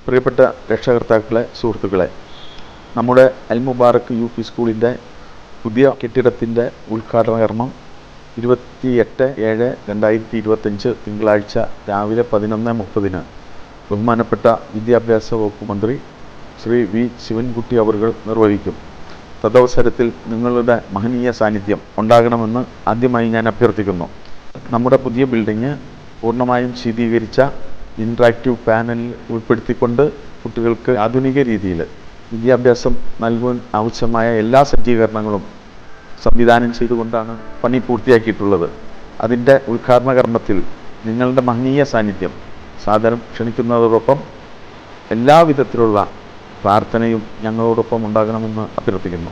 പ്രിയപ്പെട്ട രക്ഷകർത്താക്കളെ, സുഹൃത്തുക്കളെ, നമ്മുടെ അൽ മുബാറക് UP സ്കൂളിൻ്റെ പുതിയ കെട്ടിടത്തിൻ്റെ ഉദ്ഘാടന കർമ്മം 28/7/2025 തിങ്കളാഴ്ച രാവിലെ 11:30 ബഹുമാനപ്പെട്ട വിദ്യാഭ്യാസ വകുപ്പ് മന്ത്രി ശ്രീ വി ശിവൻകുട്ടി അവർകൾ നിർവഹിക്കും. തദവസരത്തിൽ നിങ്ങളുടെ മഹനീയ സാന്നിധ്യം ഉണ്ടാകണമെന്ന് ആദ്യമായി ഞാൻ അഭ്യർത്ഥിക്കുന്നു. നമ്മുടെ പുതിയ ബിൽഡിംഗ് പൂർണ്ണമായും ശീതീകരിച്ച ഇൻട്രാക്റ്റീവ് പാനലിൽ ഉൾപ്പെടുത്തിക്കൊണ്ട് കുട്ടികൾക്ക് ആധുനിക രീതിയിൽ വിദ്യാഭ്യാസം നൽകുവാൻ ആവശ്യമായ എല്ലാ സജ്ജീകരണങ്ങളും സംവിധാനം ചെയ്തുകൊണ്ടാണ് പണി പൂർത്തിയാക്കിയിട്ടുള്ളത്. അതിൻ്റെ ഉദ്ഘാടന കർമ്മത്തിൽ നിങ്ങളുടെ മഹനീയ സാന്നിധ്യം സാദരം ക്ഷണിക്കുന്നതോടൊപ്പം എല്ലാവിധത്തിലുള്ള പ്രാർത്ഥനയും ഞങ്ങളോടൊപ്പം ഉണ്ടാകണമെന്ന് അഭ്യർത്ഥിക്കുന്നു.